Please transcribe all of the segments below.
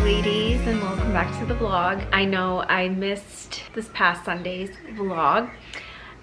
ladies, and welcome back to the vlog. I know I missed this past Sunday's vlog.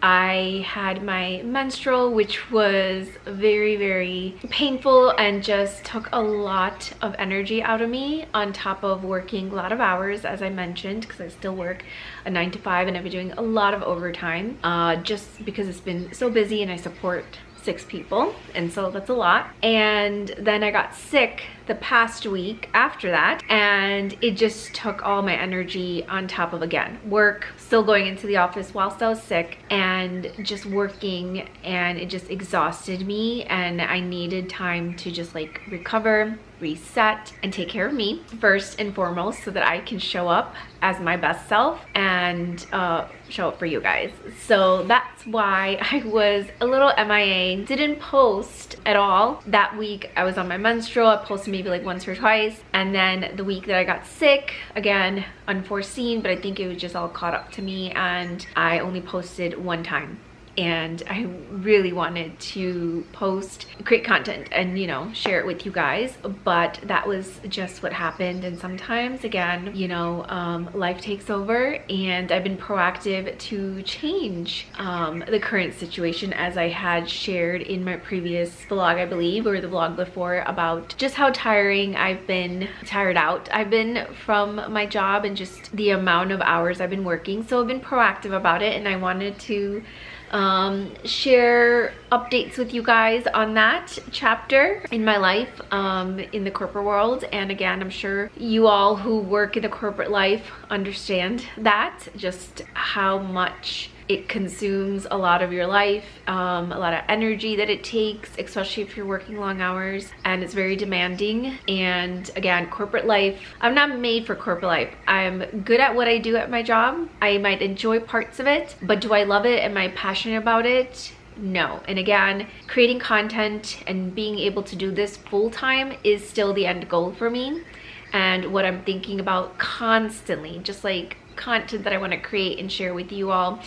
I had my menstrual, which was very painful and just took a lot of energy out of me, on top of working a lot of hours, as I mentioned, because I still work a 9 to 5 and I've been doing a lot of overtime just because it's been so busy and I support 6 people, and so that's a lot. And then I got sick the past week after that, and it just took all my energy, on top of, again, work, still going into the office whilst I was sick and just working, and it just exhausted me, and I needed time to just like recover, reset, and take care of me first and foremost, so that I can show up as my best self and show up for you guys. So that's why I was a little MIA, didn't post at all that week. I was on my menstrual. I posted maybe like once or twice, and then the week that I got sick, again, unforeseen, but I think it was just all caught up to me, and I only posted one time. And I really wanted to post, create content, and, you know, share it with you guys, but that was just what happened. And sometimes, again, you know, life takes over, and I've been proactive to change the current situation, as I had shared in my previous vlog, I believe, or the vlog before, about just how tiring I've been, tired out I've been from my job, and just the amount of hours I've been working. So I've been proactive about it, and I wanted to share updates with you guys on that chapter in my life in the corporate world. And again, I'm sure you all who work in the corporate life understand that, just how much it consumes a lot of your life, a lot of energy that it takes, especially if you're working long hours, and it's very demanding. And again, corporate life, I'm not made for corporate life. I'm good at what I do at my job. I might enjoy parts of it, but do I love it? Am I passionate about it? No. And again, creating content and being able to do this full time is still the end goal for me, and what I'm thinking about constantly, just like content that I want to create and share with you all.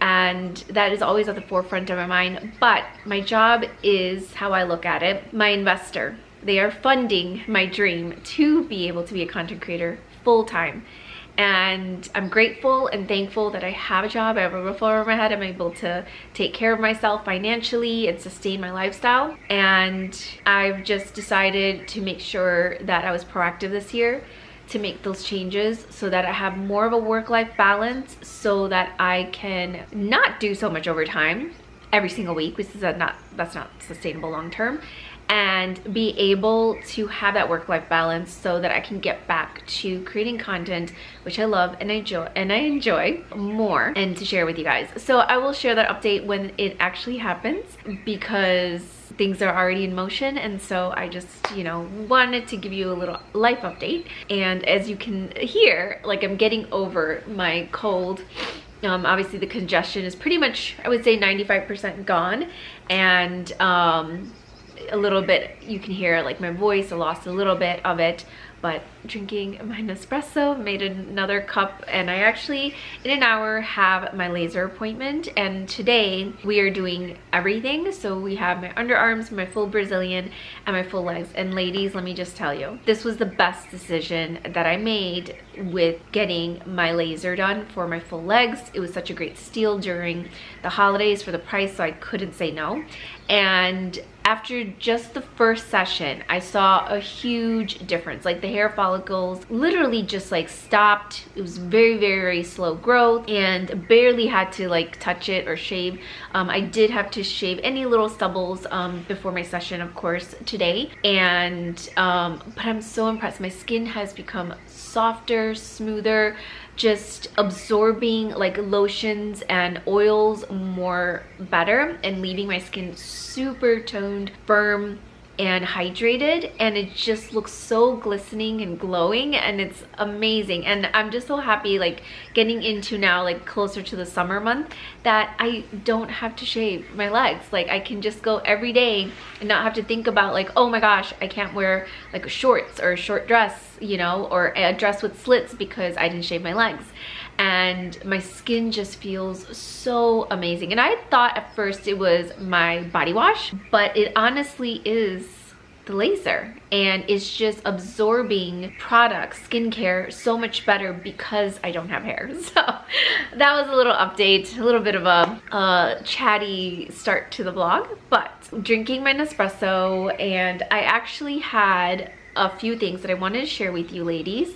And that is always at the forefront of my mind. But my job is, how I look at it, my investor. They are funding my dream to be able to be a content creator full time. And I'm grateful and thankful that I have a job, I have a roof over my head, I'm able to take care of myself financially and sustain my lifestyle. And I've just decided to make sure that I was proactive this year to make those changes, so that I have more of a work-life balance, so that I can not do so much overtime every single week, which is that's not sustainable long term, and be able to have that work-life balance, so that I can get back to creating content, which I love and I enjoy more, and to share with you guys. So I will share that update when it actually happens, because things are already in motion. And so I just, you know, wanted to give you a little life update. And as you can hear, like, I'm getting over my cold. Obviously the congestion is pretty much, I would say, 95% gone, and a little bit, you can hear like my voice, I lost a little bit of it. But drinking my Nespresso, made another cup, and I actually in an hour have my laser appointment, and today we are doing everything. So we have my underarms, my full Brazilian, and my full legs. And ladies, let me just tell you, this was the best decision that I made with getting my laser done for my full legs. It was such a great steal during the holidays for the price, so I couldn't say no. And after just the first session, I saw a huge difference. Like, the hair follicles literally just like stopped. It was very slow growth, and barely had to like touch it or shave. I did have to shave any little stubbles before my session, of course, today. And but I'm so impressed. My skin has become softer, smoother, just absorbing like lotions and oils more better, and leaving my skin super toned, firm, and hydrated, and it just looks so glistening and glowing, and it's amazing. And I'm just so happy, like, getting into now, like, closer to the summer month, that I don't have to shave my legs. Like, I can just go every day and not have to think about, like, oh my gosh, I can't wear like shorts or a short dress, you know, or a dress with slits because I didn't shave my legs. And my skin just feels so amazing. And I thought at first it was my body wash, but it honestly is the laser, and it's just absorbing products, skincare so much better because I don't have hair. So that was a little update, a little bit of a chatty start to the vlog, but drinking my Nespresso, and I actually had a few things that I wanted to share with you ladies.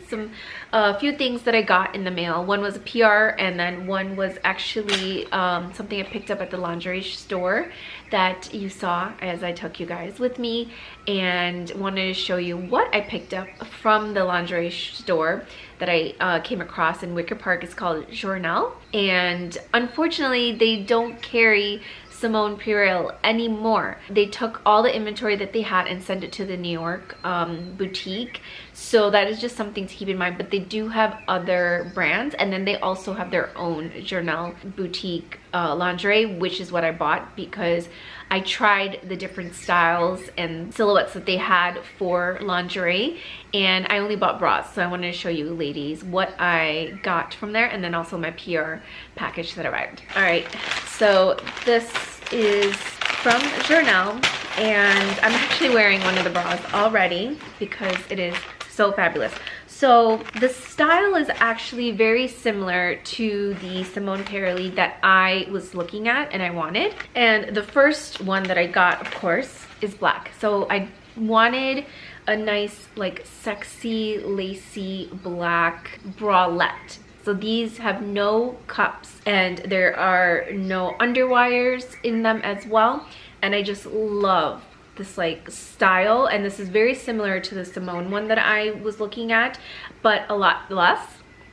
A few things that I got in the mail. One was a PR, and then one was actually something I picked up at the lingerie store that you saw as I took you guys with me, and wanted to show you what I picked up from the lingerie store that I came across in Wicker Park. It's called Journal, and unfortunately they don't carry Simone Purell anymore. They took all the inventory that they had and sent it to the New York boutique. So that is just something to keep in mind, but they do have other brands, and then they also have their own Journal boutique lingerie, which is what I bought because I tried the different styles and silhouettes that they had for lingerie, and I only bought bras. So I wanted to show you ladies what I got from there, and then also my PR package that arrived. All right, so this is from Journal, and I'm actually wearing one of the bras already because it is so fabulous. So the style is actually very similar to the Simone Purell that I was looking at and I wanted. And the first one that I got, of course, is black. So I wanted a nice, like, sexy, lacy black bralette. So these have no cups, and there are no underwires in them as well. And I just love this like style, and this is very similar to the Simone one that I was looking at, but a lot less.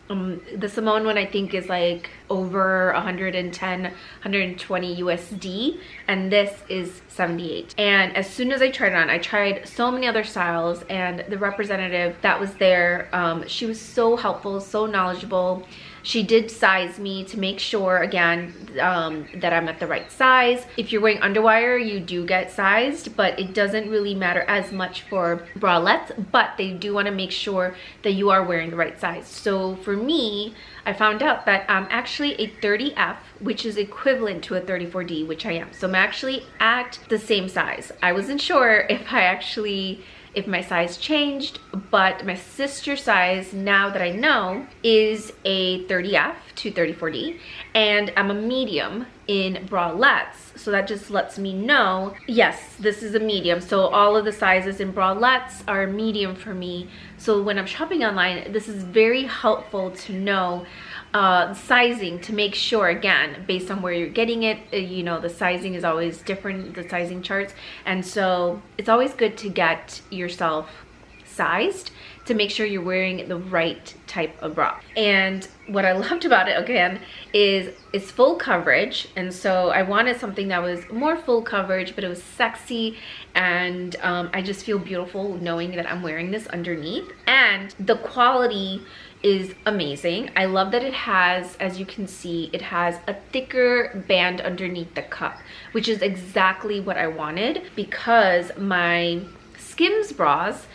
The Simone one I think is like over 110, 120 USD, and this is 78. And as soon as I tried it on, I tried so many other styles, and the representative that was there, she was so helpful, so knowledgeable. She did size me to make sure, again, that I'm at the right size. If you're wearing underwire, you do get sized, but it doesn't really matter as much for bralettes, but they do want to make sure that you are wearing the right size. So for me, I found out that I'm actually a 30F, which is equivalent to a 34D, which I am. So I'm actually at the same size. I wasn't sure if my size changed, but my sister's size, now that I know, is a 30F to 34D, and I'm a medium in bralettes. So that just lets me know, yes, this is a medium. So all of the sizes in bralettes are medium for me. So when I'm shopping online, this is very helpful to know sizing, to make sure, again, based on where you're getting it, you know, the sizing is always different, the sizing charts, and so it's always good to get yourself sized to make sure you're wearing the right type of bra. And what I loved about it, again, is it's full coverage, and so I wanted something that was more full coverage, but it was sexy, and I just feel beautiful knowing that I'm wearing this underneath. And the quality is amazing. I love that it has, as you can see, it has a thicker band underneath the cup, which is exactly what I wanted, because my Skims bras,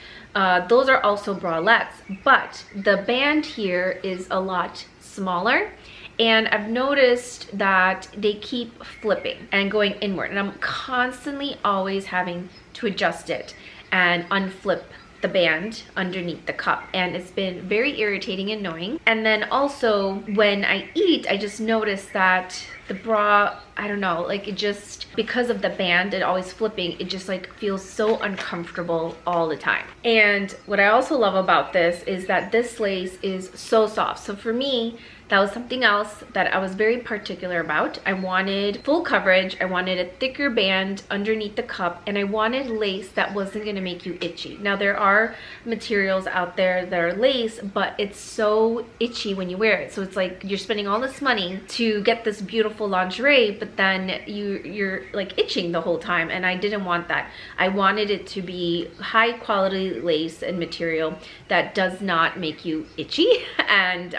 those are also bralettes, but the band here is a lot smaller, and I've noticed that they keep flipping and going inward, and I'm constantly always having to adjust it and unflip the band underneath the cup, and it's been very irritating and annoying. And then also when I eat, I just noticed that the bra, I don't know, like, it just, because of the band and always flipping, it just like feels so uncomfortable all the time. And what I also love about this is that this lace is so soft. So for me, that was something else that I was very particular about. I wanted full coverage, I wanted a thicker band underneath the cup, and I wanted lace that wasn't gonna make you itchy. Now there are materials out there that are lace, but it's so itchy when you wear it. So it's like you're spending all this money to get this beautiful lingerie, but then you're like itching the whole time, and I didn't want that. I wanted it to be high quality lace and material that does not make you itchy and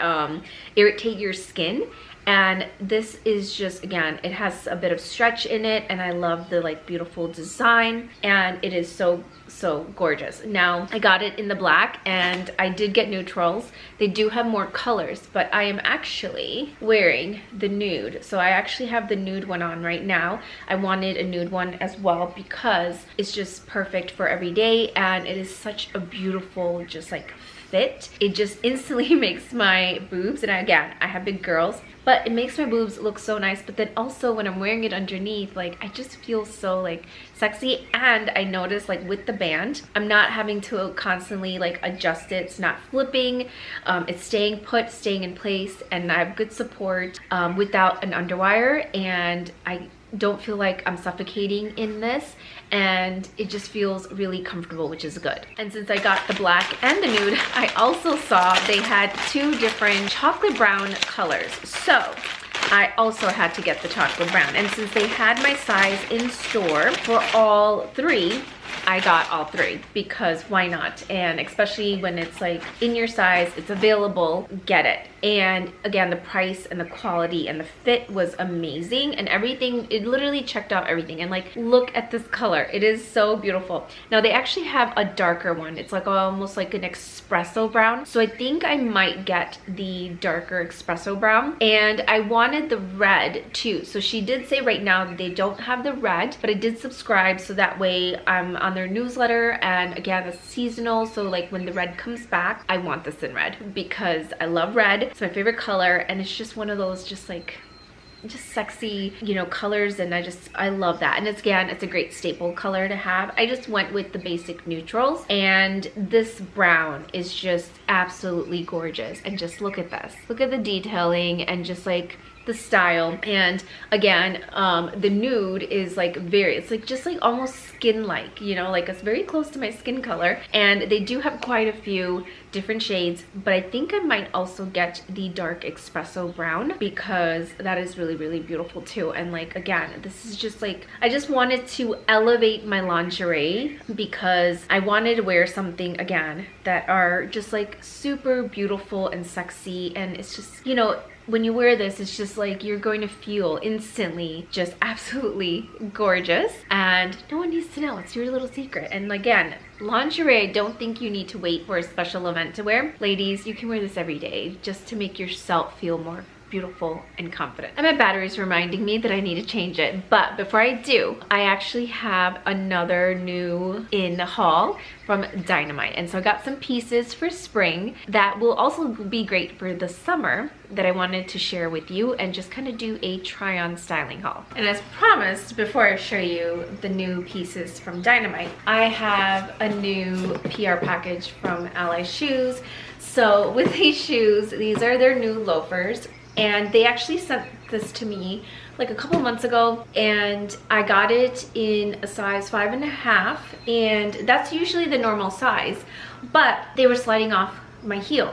irritate your skin. And this is just, again, it has a bit of stretch in it, and I love the like beautiful design, and it is so so gorgeous. Now I got it in the black and I did get neutrals. They do have more colors, but I am actually wearing the nude. So I actually have the nude one on right now. I wanted a nude one as well because it's just perfect for every day, and it is such a beautiful, just like fit. It just instantly makes my boobs, and again, I have big girls, but it makes my boobs look so nice. But then also when I'm wearing it underneath, like I just feel so like sexy. And I notice like with the band, I'm not having to constantly like adjust it. It's not flipping. It's staying put, staying in place, and I have good support without an underwire, and I don't feel like I'm suffocating in this, and it just feels really comfortable, which is good. And since I got the black and the nude, I also saw they had 2 different chocolate brown colors, so I also had to get the chocolate brown. And since they had my size in store for all 3, I got all 3 because why not? And especially when it's like in your size, it's available, get it. And again, the price and the quality and the fit was amazing, and everything, it literally checked out everything. And like, look at this color, it is so beautiful. Now they actually have a darker one. It's like almost like an espresso brown, so I think I might get the darker espresso brown. And I wanted the red too, so she did say right now they don't have the red, but I did subscribe so that way I'm on their newsletter. And again, it's seasonal, so like when the red comes back, I want this in red because I love red. It's my favorite color, and it's just one of those just sexy, you know, colors, and I love that. And it's, again, it's a great staple color to have. I just went with the basic neutrals, and this brown is just absolutely gorgeous. And just look at this, look at the detailing and just like the style. And again, the nude is like it's like just like almost skin like, you know, like it's very close to my skin color. And they do have quite a few different shades, but I think I might also get the dark espresso brown because that is really, really beautiful too. And like, again, this is just like, I just wanted to elevate my lingerie because I wanted to wear something again that are just like super beautiful and sexy. And it's just, you know, when you wear this, it's just like you're going to feel instantly just absolutely gorgeous, and no one needs to know. It's your little secret. And again, lingerie, I don't think you need to wait for a special event to wear. Ladies, you can wear this every day just to make yourself feel more beautiful and confident. And my battery's reminding me that I need to change it. But before I do, I actually have another new in the haul from Dynamite. And so I got some pieces for spring that will also be great for the summer that I wanted to share with you and just kind of do a try on styling haul. And as promised, before I show you the new pieces from Dynamite, I have a new PR package from Ally Shoes. So with these shoes, these are their new loafers. And they actually sent this to me like a couple months ago, and I got it in a size 5.5, and that's usually the normal size, but they were sliding off my heel.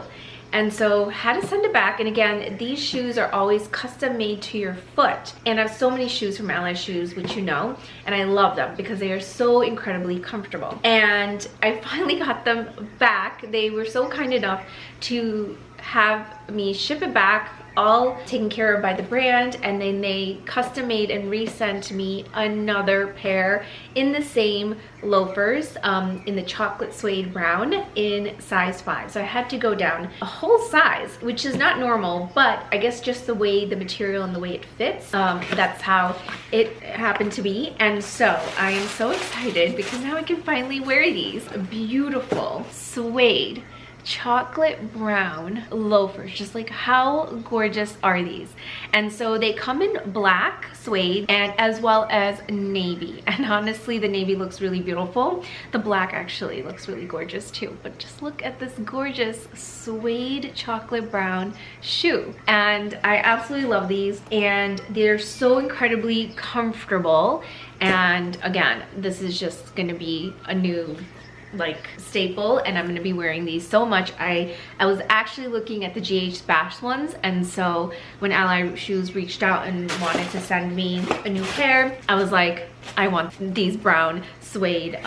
And so had to send it back. And again, these shoes are always custom made to your foot. And I have so many shoes from Ally Shoes, which you know, and I love them because they are so incredibly comfortable. And I finally got them back. They were so kind enough to have me ship it back, all taken care of by the brand, and then they custom made and resent me another pair in the same loafers, in the chocolate suede brown in size 5. So I had to go down a whole size, which is not normal, but I guess just the way the material and the way it fits, that's how it happened to be. And so I am so excited because now I can finally wear these beautiful suede chocolate brown loafers. Just like, how gorgeous are these? And so they come in black suede and as well as navy, and honestly the navy looks really beautiful. The black actually looks really gorgeous too, but just look at this gorgeous suede chocolate brown shoe. And I absolutely love these, and they're so incredibly comfortable. And again, this is just gonna be a new like staple, and I'm gonna be wearing these so much. I was actually looking at the GH Bash ones, and so when Ally Shoes reached out and wanted to send me a new pair, I was like, I want these brown suede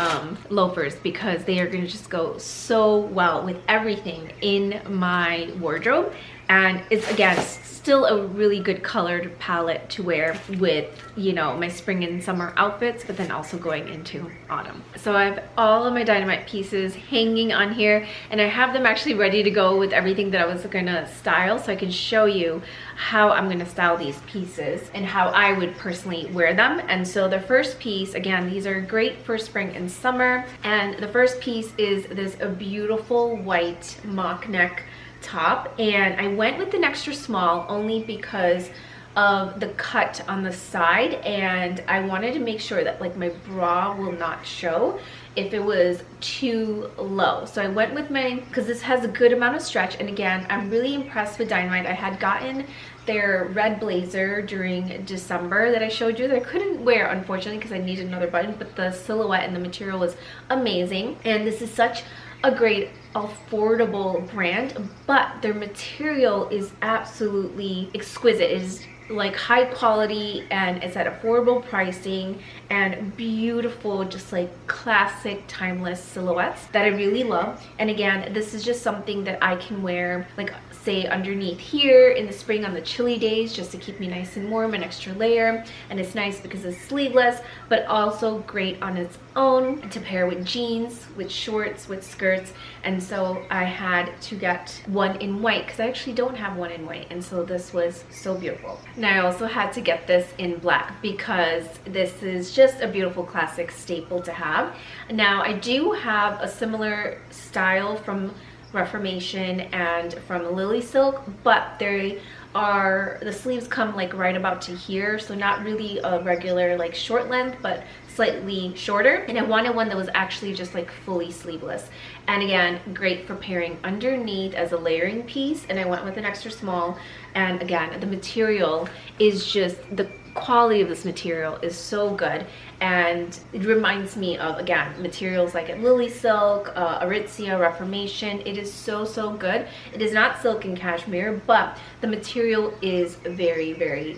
loafers because they are gonna just go so well with everything in my wardrobe. and it's again still a really good colored palette to wear with, you know, my spring and summer outfits, but then also going into autumn. So I have all of my Dynamite pieces hanging on here, and I have them actually ready to go with everything that I was gonna style, so I can show you how I'm gonna style these pieces and how I would personally wear them. And so the first piece, again, these are great for spring and summer, and the first piece is this beautiful white mock neck top, and I went with an extra small only because of the cut on the side, and I wanted to make sure that like my bra will not show if it was too low. So I went with my, because this has a good amount of stretch, and again, I'm really impressed with Dynamite. I had gotten their red blazer during December that I showed you that I couldn't wear, unfortunately, because I needed another button, but the silhouette and the material was amazing, and this is such a great affordable brand, but their material is absolutely exquisite. It is like high quality, and it's at affordable pricing, and beautiful, just like classic timeless silhouettes that I really love. And again, this is just something that I can wear, like say underneath here in the spring on the chilly days, just to keep me nice and warm, an extra layer. And it's nice because it's sleeveless, but also great on its own to pair with jeans, with shorts, with skirts. And so I had to get one in white because I actually don't have one in white, and so this was so beautiful. Now I also had to get this in black because this is just a beautiful classic staple to have. Now I do have a similar style from Reformation and from Lily Silk, but they are, the sleeves come like right about to here, so not really a regular like short length, but slightly shorter. And I wanted one that was actually just like fully sleeveless, and again, great for pairing underneath as a layering piece. And I went with an extra small, and again, the material is just, the quality of this material is so good, and it reminds me of, again, materials like at Lily Silk, Aritzia, Reformation. It is so good. It is not silk and cashmere, but the material is very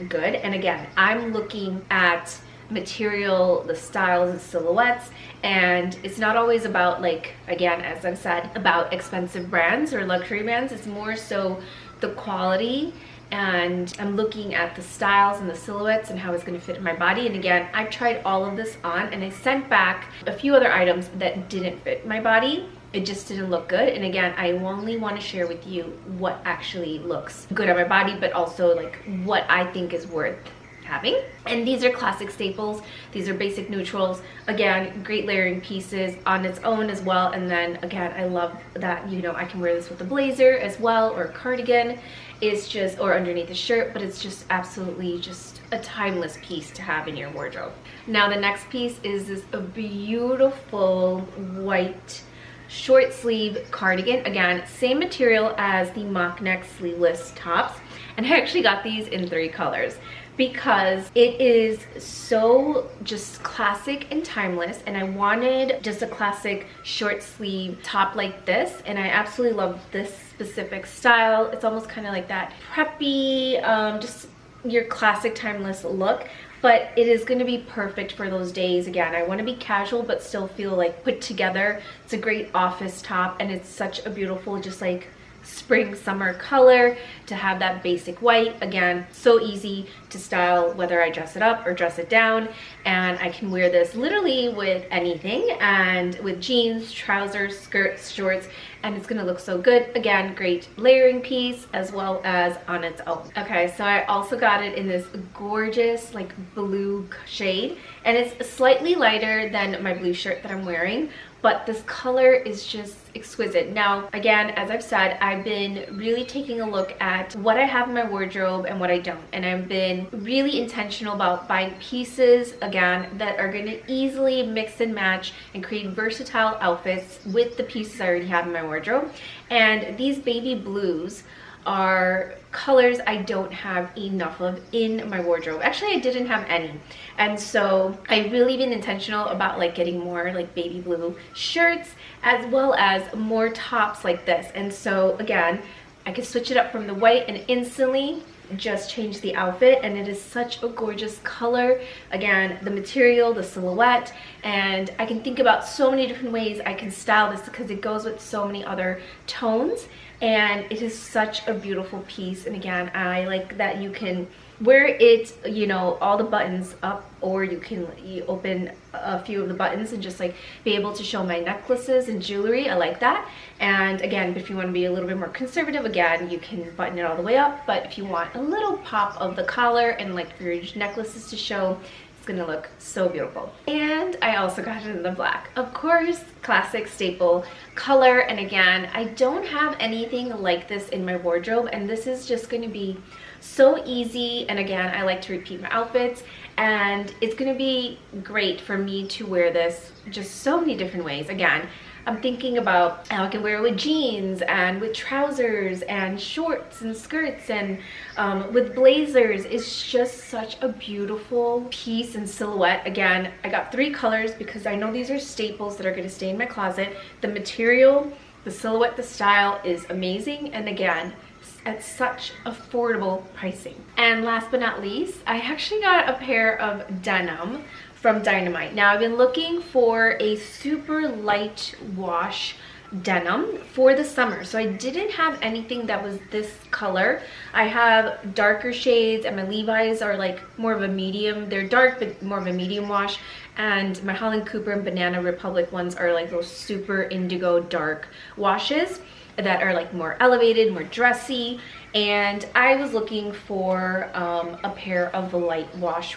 good. And again, I'm looking at material, the styles, the silhouettes, and it's not always about, like, again, as I've said, about expensive brands or luxury brands. It's more so the quality, and I'm looking at the styles and the silhouettes and how it's going to fit in my body. And again, I've tried all of this on, and I sent back a few other items that didn't fit my body. It just didn't look good. And again, I only want to share with you what actually looks good on my body, but also like what I think is worth having. And these are classic staples. These are basic neutrals. Again, great layering pieces on its own as well. And then again, I love that, you know, I can wear this with a blazer as well, or a cardigan. It's just, or underneath a shirt, but it's just absolutely just a timeless piece to have in your wardrobe. Now the next piece is this beautiful white short sleeve cardigan. Again, same material as the mock neck sleeveless tops, and I actually got these in 3 colors because it is so just classic and timeless, and I wanted just a classic short sleeve top like this, and I absolutely love this specific style. It's almost kind of like that preppy, just your classic timeless look, but it is going to be perfect for those days. Again, I want to be casual but still feel like put together. It's a great office top, and it's such a beautiful, just like spring summer color to have that basic white. Again, so easy to style whether I dress it up or dress it down, and I can wear this literally with anything, and with jeans, trousers, skirts, shorts, and it's gonna look so good. Again, great layering piece as well as on its own. Okay, so I also got it in this gorgeous like blue shade, and it's slightly lighter than my blue shirt that I'm wearing, but this color is just exquisite. Now, again, as I've said, I've been really taking a look at what I have in my wardrobe and what I don't, and I've been really intentional about buying pieces, again, that are going to easily mix and match and create versatile outfits with the pieces I already have in my wardrobe. And these baby blues are colors I don't have enough of in my wardrobe. Actually, I didn't have any, and so I've really been intentional about like getting more like baby blue shirts as well as more tops like this. And so again, I could switch it up from the white and instantly just change the outfit, and it is such a gorgeous color. Again, the material, the silhouette, and I can think about so many different ways I can style this because it goes with so many other tones, and it is such a beautiful piece. And again, I like that you can wear it, you know, all the buttons up, or you can open a few of the buttons and just like be able to show my necklaces and jewelry. I like that. And again, if you want to be a little bit more conservative, again, you can button it all the way up. But if you want a little pop of the collar and like your necklaces to show, it's gonna look so beautiful. And I also got it in the black, of course, classic staple color. And again, I don't have anything like this in my wardrobe, and this is just gonna be so easy. And again, I like to repeat my outfits, and it's gonna be great for me to wear this just so many different ways. Again, I'm thinking about how I can wear it with jeans and with trousers and shorts and skirts and with blazers. It's just such a beautiful piece and silhouette. Again, I got 3 colors because I know these are staples that are going to stay in my closet. The material, the silhouette, the style is amazing, and again, at such affordable pricing. And last but not least, I actually got a pair of denim from DYNAMITE. Now, I've been looking for a super light wash denim for the summer, so I didn't have anything that was this color. I have darker shades, and my Levi's are like more of a medium. They're dark but more of a medium wash, and my Holland Cooper and Banana Republic ones are like those super indigo dark washes that are like more elevated, more dressy. And I was looking for a pair of light wash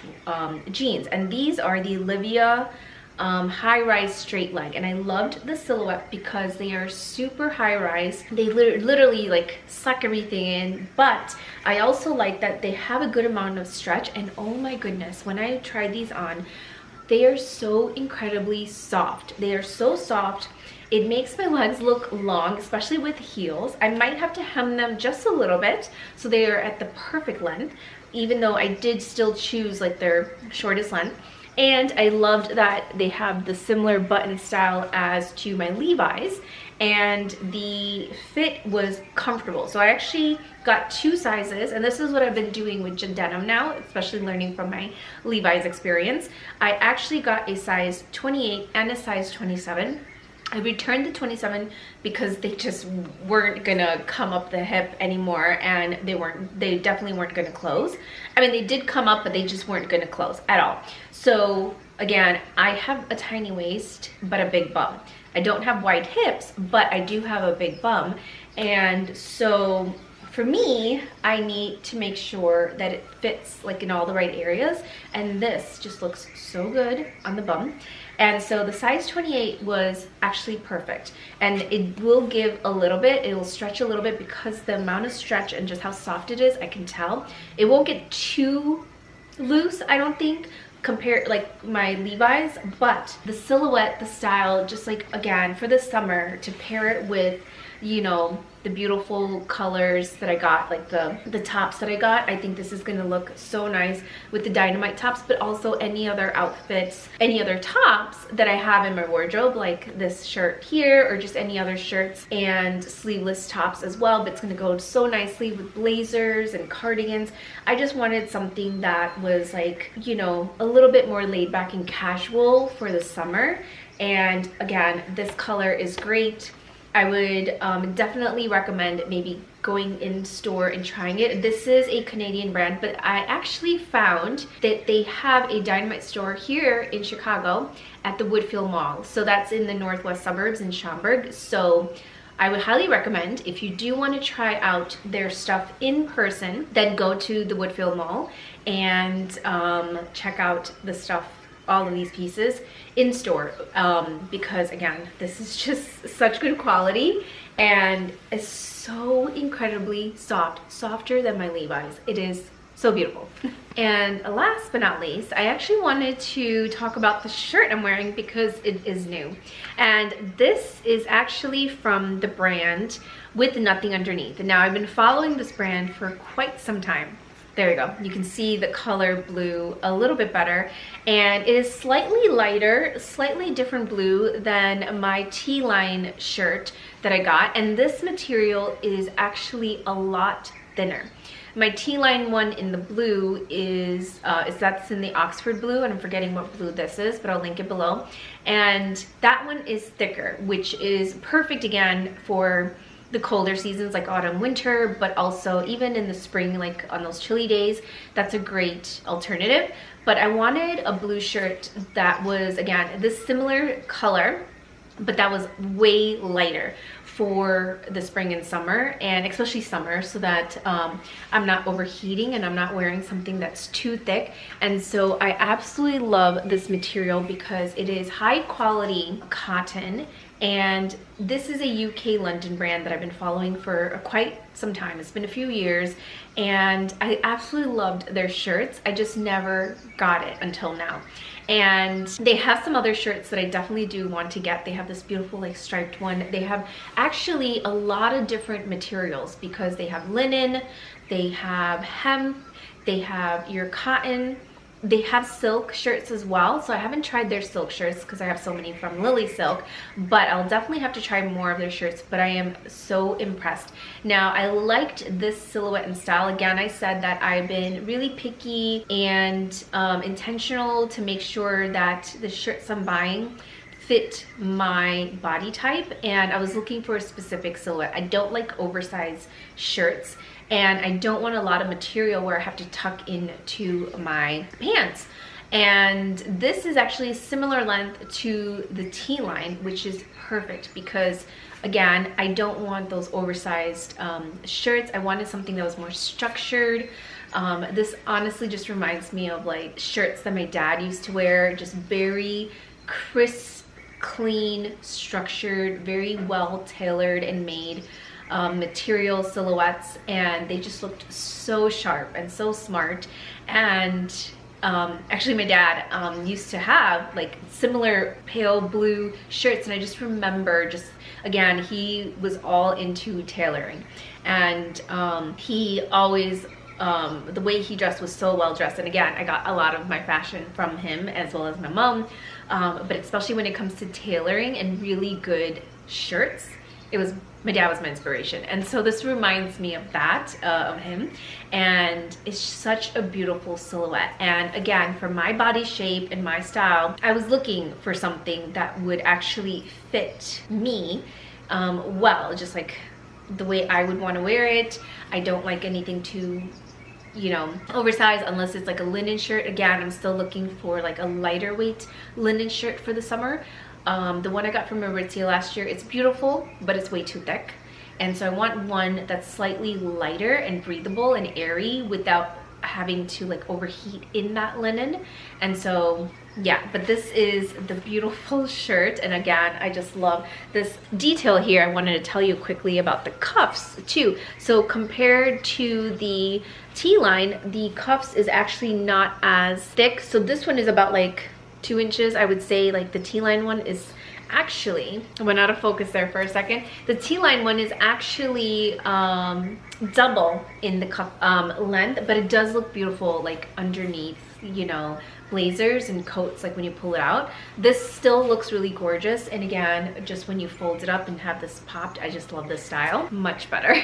jeans, and these are the Olivia high-rise straight leg, and I loved the silhouette because they are super high-rise. They literally like suck everything in, but I also like that they have a good amount of stretch. And oh my goodness, when I tried these on, they are so incredibly soft. They are so soft. It makes my legs look long, especially with heels. I might have to hem them just a little bit so they are at the perfect length, even though I did still choose like their shortest length. And I loved that they have the similar button style as to my Levi's, and the fit was comfortable. So I actually got 2 sizes, and this is what I've been doing with denim now, especially learning from my Levi's experience. I actually got a size 28 and a size 27. I returned the 27 because they just weren't gonna come up the hip anymore, and they definitely weren't gonna close. I mean, they did come up, but they just weren't gonna close at all. So again, I have a tiny waist but a big bum. I don't have wide hips, but I do have a big bum, and so for me, I need to make sure that it fits like in all the right areas, and this just looks so good on the bum. And so the size 28 was actually perfect, and it will give a little bit, it will stretch a little bit because the amount of stretch and just how soft it is, I can tell. It won't get too loose, I don't think, compared like my Levi's, but the silhouette, the style, just like again for the summer to pair it with, you know, the beautiful colors that I got, like the tops that I got. I think this is gonna look so nice with the DYNAMITE tops, but also any other outfits, any other tops that I have in my wardrobe, like this shirt here, or just any other shirts and sleeveless tops as well. But it's gonna go so nicely with blazers and cardigans. I just wanted something that was like, you know, a little bit more laid back and casual for the summer. And again, this color is great. I would definitely recommend maybe going in store and trying it. This is a Canadian brand, but I actually found that they have a DYNAMITE store here in Chicago at the Woodfield Mall. So that's in the northwest suburbs in Schaumburg. So I would highly recommend, if you do want to try out their stuff in person, then go to the Woodfield Mall and check out the stuff, all of these pieces in store, because again, this is just such good quality and it's so incredibly soft, softer than my Levi's. It is so beautiful. And last but not least, I actually wanted to talk about the shirt I'm wearing because it is new, and this is actually from the brand With Nothing Underneath. And now I've been following this brand for quite some time. There you go. You can see the color blue a little bit better, and it is slightly lighter, slightly different blue than my T-line shirt that I got. And this material is actually a lot thinner. My T-line one in the blue is that's in the Oxford blue, and I'm forgetting what blue this is, but I'll link it below. And that one is thicker, which is perfect again for the colder seasons like autumn, winter, but also even in the spring, like on those chilly days, that's a great alternative. But I wanted a blue shirt that was, again, this similar color, but that was way lighter for the spring and summer, and especially summer, so that I'm not overheating and I'm not wearing something that's too thick. And so I absolutely love this material because it is high quality cotton, and this is a UK London brand that I've been following for quite some time. It's been a few years, and I absolutely loved their shirts. I just never got it until now. And they have some other shirts that I definitely do want to get. They have this beautiful like striped one. They have actually a lot of different materials because they have linen, they have hemp, they have your cotton, they have silk shirts as well. So I haven't tried their silk shirts because I have so many from Lily Silk, but I'll definitely have to try more of their shirts. But I am so impressed. Now, I liked this silhouette and style. Again, I said that I've been really picky and intentional to make sure that the shirts I'm buying fit my body type, and I was looking for a specific silhouette. I don't like oversized shirts, and I don't want a lot of material where I have to tuck into my pants. And this is actually a similar length to the T-line, which is perfect because, again, I don't want those oversized shirts. I wanted something that was more structured. This honestly just reminds me of like shirts that my dad used to wear, just very crisp, clean, structured, very well tailored and made material silhouettes, and they just looked so sharp and so smart. And actually my dad used to have like similar pale blue shirts, and I just remember, just again, he was all into tailoring, and he always the way he dressed was so well dressed. And again, I got a lot of my fashion from him as well as my mom, but especially when it comes to tailoring and really good shirts, my dad was my inspiration. And so this reminds me of that, of him, and it's such a beautiful silhouette. And again, for my body shape and my style, I was looking for something that would actually fit me well, just like the way I would want to wear it. I don't like anything too, you know, oversized unless it's like a linen shirt. Again, I'm still looking for like a lighter weight linen shirt for the summer. The one I got from Aritzia last year, it's beautiful, but it's way too thick. And so I want one that's slightly lighter and breathable and airy without having to like overheat in that linen. And so yeah, but this is the beautiful shirt. And again, I just love this detail here. I wanted to tell you quickly about the cuffs too. So compared to the T-line, the cuffs is actually not as thick. So this one is about like 2 inches, I would say. Like the T-line one is actually, I went out of focus there for a second. The T-line one is actually double in the cuff length, but it does look beautiful like underneath, you know, blazers and coats, like when you pull it out. This still looks really gorgeous. And again, just when you fold it up and have this popped, I just love this style much better.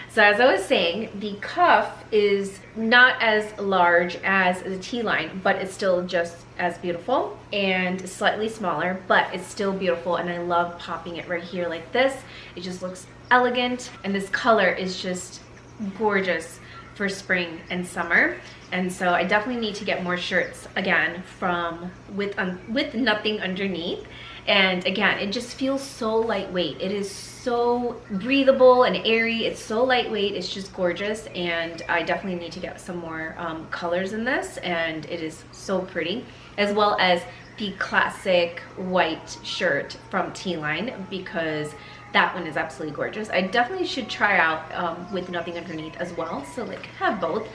So as I was saying, the cuff is not as large as the T-line, but it's still just as beautiful, and slightly smaller, but it's still beautiful. And I love popping it right here like this. It just looks elegant, and this color is just gorgeous for spring and summer. And so I definitely need to get more shirts again from with nothing underneath. And again, it just feels so lightweight. It is so breathable and airy. It's so lightweight. It's just gorgeous. And I definitely need to get some more colors in this. And it is so pretty, as well as the classic white shirt from T-line, because that one is absolutely gorgeous. I definitely should try out with nothing underneath as well. So like have both,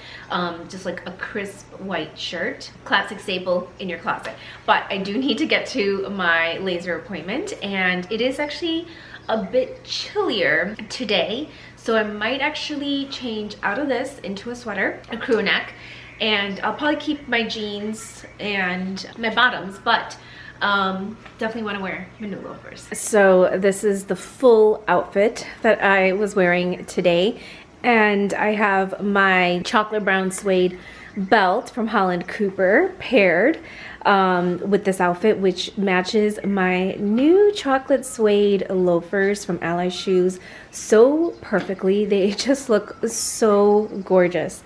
just like a crisp white shirt, classic staple in your closet. But I do need to get to my laser appointment, and it is actually a bit chillier today. So I might actually change out of this into a sweater, a crew neck, and I'll probably keep my jeans and my bottoms, but definitely want to wear my new loafers. So this is the full outfit that I was wearing today. And I have my chocolate brown suede belt from Holland Cooper paired with this outfit, which matches my new chocolate suede loafers from Ally Shoes so perfectly. They just look so gorgeous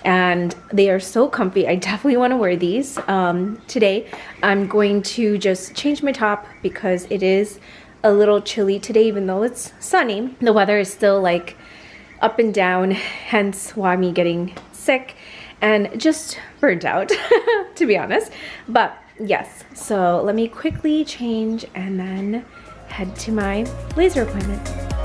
and they are so comfy. I definitely want to wear these. Today I'm going to just change my top because it is a little chilly today, even though it's sunny. The weather is still like up and down, hence why me getting sick and just burnt out, to be honest. But yes, so let me quickly change and then head to my laser appointment.